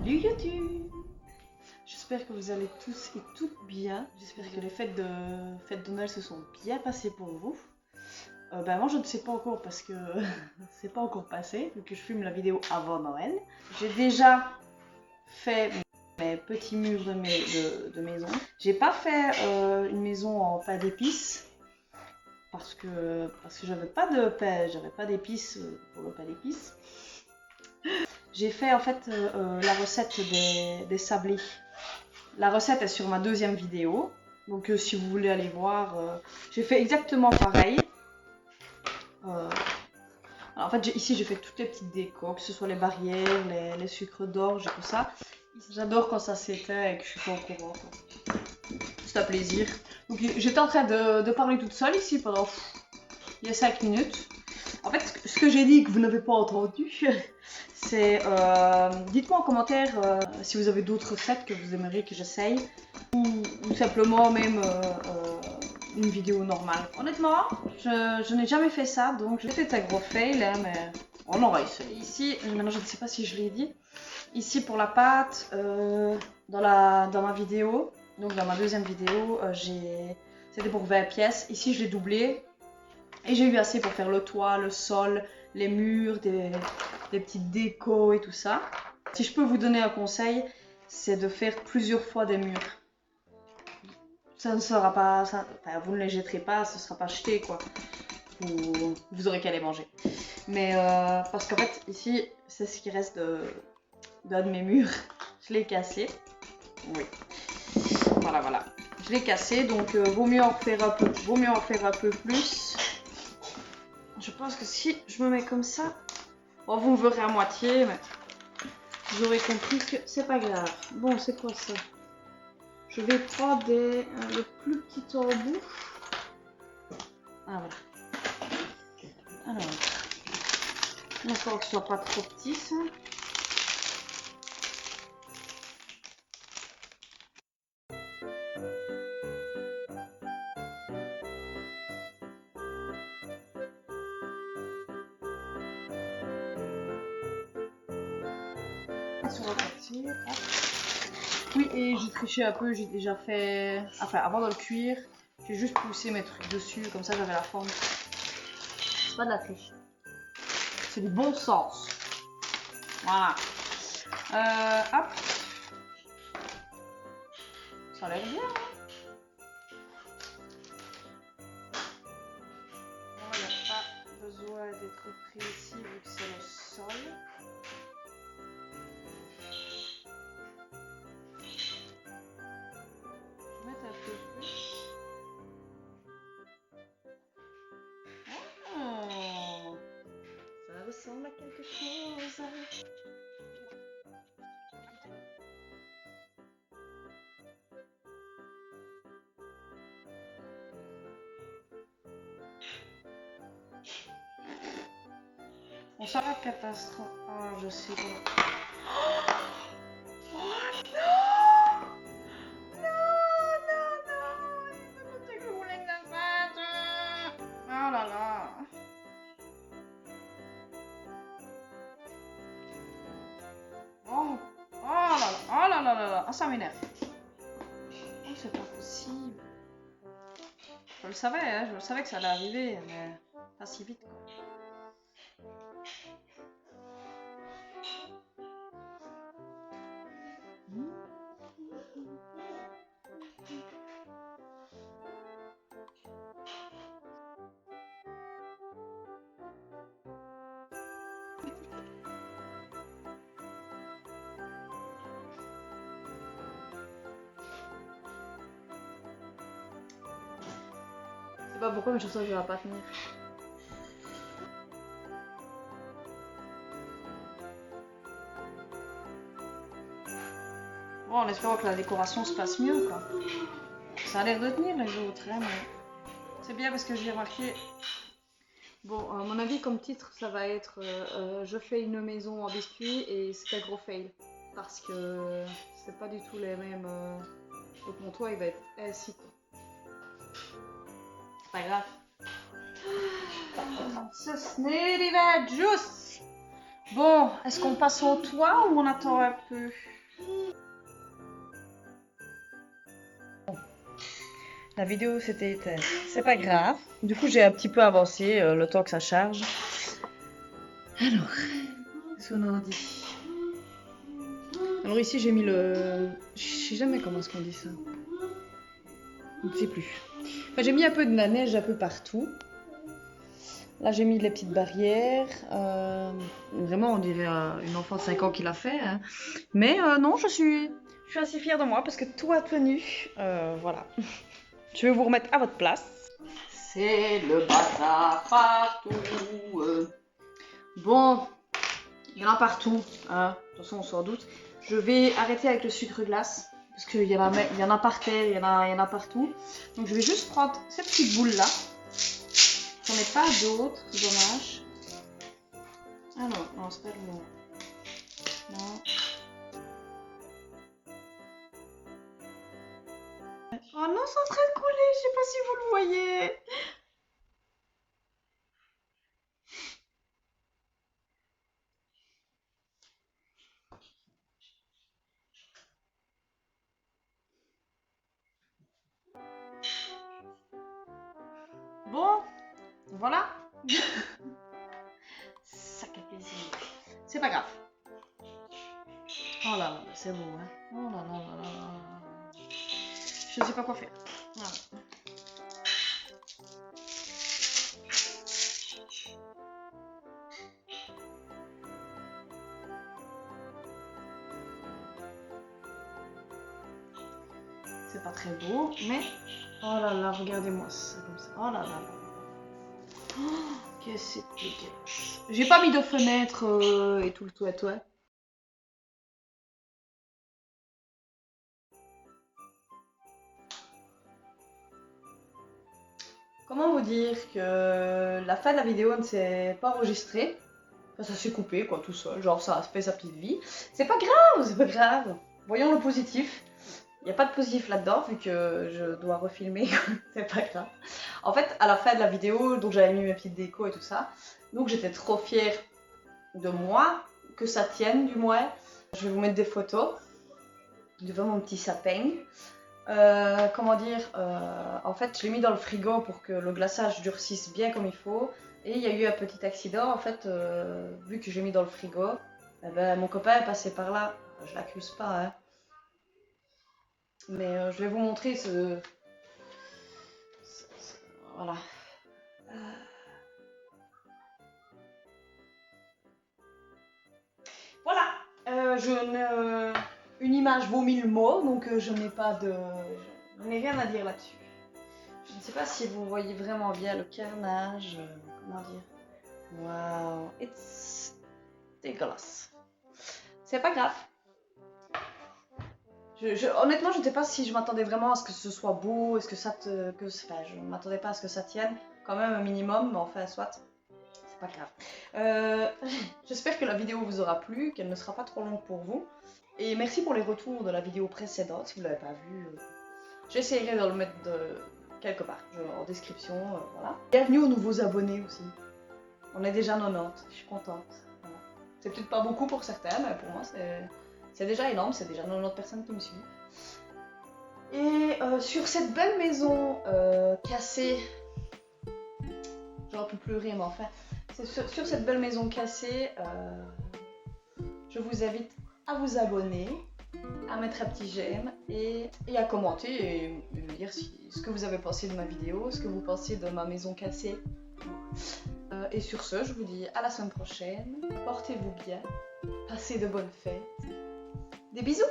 Salut YouTube! J'espère que vous allez tous et toutes bien. J'espère que les fêtes de Noël se sont bien passées pour vous. Moi je ne sais pas encore parce que c'est pas encore passé, vu que je filme la vidéo avant Noël. J'ai déjà fait mes petits murs de maison. J'ai pas fait une maison en pain d'épices parce que j'avais pas d'épices pour le pain d'épices. J'ai fait en fait la recette des sablés. La recette est sur ma deuxième vidéo. Donc si vous voulez aller voir, j'ai fait exactement pareil. Alors, en fait ici j'ai fait toutes les petites décos, que ce soit les barrières, les sucres d'orge et tout ça. J'adore quand ça s'éteint et que je suis pas au courant. C'est un plaisir. Donc j'étais en train de parler toute seule ici pendant il y a 5 minutes. En fait ce que j'ai dit que vous n'avez pas entendu, c'est dites-moi en commentaire si vous avez d'autres recettes que vous aimeriez que j'essaye ou simplement même une vidéo normale. Honnêtement, je n'ai jamais fait ça, donc j'ai fait un gros fail, hein, mais on aura essayé. Ici, maintenant je ne sais pas si je l'ai dit, ici pour la pâte, dans ma vidéo, donc dans ma deuxième vidéo, c'était pour 20 pièces. Ici je l'ai doublé et j'ai eu assez pour faire le toit, le sol, les murs, des petites décos et tout ça. Si je peux vous donner un conseil, c'est de faire plusieurs fois des murs. Ça ne sera pas, vous ne les jetterez pas, ce ne sera pas jeté quoi. Vous aurez qu'à les manger. Mais parce qu'en fait ici c'est ce qui reste d'un de mes murs. Je l'ai cassé. Oui. Voilà. Je l'ai cassé, donc vaut mieux en faire un peu plus. Je pense que si je me mets comme ça, bon, vous me verrez à moitié, mais vous aurez compris que c'est pas grave. Bon, c'est quoi ça? Je vais prendre le plus petit embout. Ah voilà. Alors, il faut que ce soit pas trop petit ça. Sur la facture. Oui, et j'ai triché un peu, j'ai déjà fait. Enfin, avant de le cuire, j'ai juste poussé mes trucs dessus, comme ça j'avais la forme. C'est pas de la triche. C'est du bon sens. Voilà. Hop. Ça a l'air bien, hein. Bon, il n'y a pas besoin d'être précis vu que c'est le sol. Je vais mettre un peu plus. Oh, ça ressemble à quelque chose. On s'arrête catastrophe. Ah, je sais pas. Oh non! Non! Il me coûtait que vous voulez que ça fasse. Oh là là! Oh là! Ah, ça m'énerve. Oh, c'est pas possible. Je le savais, hein, je le savais que ça allait arriver, mais pas si vite quoi. Je sais pas pourquoi, mais je sens que ça va pas tenir. Bon, en espérant que la décoration se passe mieux, quoi. Ça a l'air de tenir les autres, hein, mais c'est bien parce que j'ai remarqué. Bon, à mon avis, comme titre, ça va être je fais une maison en biscuit et c'est un gros fail. Parce que c'est pas du tout les mêmes. Donc mon toit, il va être ainsi, quoi. C'est pas grave. Ce n'est pas juste. Bon, est-ce qu'on passe au toit ou on attend un peu? La vidéo s'était éteinte. C'est pas grave. Du coup, j'ai un petit peu avancé le temps que ça charge. Alors, qu'est-ce qu'on en dit? Alors ici, j'ai mis le... Je sais jamais comment est-ce qu'on dit ça. Je ne sais plus. Enfin, j'ai mis un peu de la neige un peu partout. Là, j'ai mis les petites barrières. Vraiment, on dirait une enfant de 5 ans qui l'a fait. Hein. Mais non, je suis assez fière de moi parce que tout a tenu. Voilà. Je vais vous remettre à votre place. C'est le bazar partout. Bon, il y en a partout. Hein. De toute façon, on s'en doute. Je vais arrêter avec le sucre glace. Parce qu'il y en a par terre, il y en a partout. Donc je vais juste prendre cette petite boule là. J'en ai pas d'autres, c'est dommage. Ah non, non, c'est pas le moment. Non. Oh non, c'est en train de couler, je sais pas si vous le voyez. Bon, voilà. Ça fait plaisir. C'est pas grave. Oh là là, c'est beau, hein. Oh là là là là là. Je sais pas quoi faire. Voilà. C'est pas très beau, mais... Oh là là, regardez-moi ça comme ça. Oh là là là. Oh, qu'est-ce que c'est dégueulasse. J'ai pas mis de fenêtre et tout le tout à toi. Comment vous dire que la fin de la vidéo ne s'est pas enregistrée? Enfin, ça s'est coupé, quoi, tout seul. Genre, ça a fait sa petite vie. C'est pas grave, c'est pas grave. Voyons le positif. Il n'y a pas de positif là-dedans, vu que je dois refilmer. C'est pas grave. En fait, à la fin de la vidéo, donc j'avais mis mes petites décos et tout ça. Donc j'étais trop fière de moi, que ça tienne du moins. Je vais vous mettre des photos devant mon petit sapin. Comment dire, en fait, je l'ai mis dans le frigo pour que le glaçage durcisse bien comme il faut. Et il y a eu un petit accident, en fait, vu que j'ai mis dans le frigo, eh ben, mon copain est passé par là. Je l'accuse pas, hein. Mais je vais vous montrer voilà. Voilà. Une image vaut 1000 mots, donc je n'ai pas de... Je n'ai rien à dire là-dessus. Je ne sais pas si vous voyez vraiment bien le carnage. Comment dire? Wow, it's dégueulasse. C'est pas grave. Honnêtement, je ne sais pas si je m'attendais vraiment à ce que ce soit beau, est-ce que ça te... enfin, je ne m'attendais pas à ce que ça tienne. Quand même un minimum, mais enfin, soit. C'est pas grave. J'espère que la vidéo vous aura plu, qu'elle ne sera pas trop longue pour vous. Et merci pour les retours de la vidéo précédente, si vous ne l'avez pas vue. J'essaierai de le mettre quelque part, en description, voilà. Bienvenue aux nouveaux abonnés aussi. On est déjà 90, je suis contente. Voilà. C'est peut-être pas beaucoup pour certains, mais pour moi c'est déjà énorme, c'est déjà 90 personnes qui me suivent. Et sur cette belle maison cassée, j'aurais pu pleurer, mais enfin, sur cette belle maison cassée, je vous invite à vous abonner, à mettre un petit j'aime et à commenter et me dire ce que vous avez pensé de ma vidéo, ce que vous pensez de ma maison cassée. Et sur ce, je vous dis à la semaine prochaine, portez-vous bien, passez de bonnes fêtes, des bisous!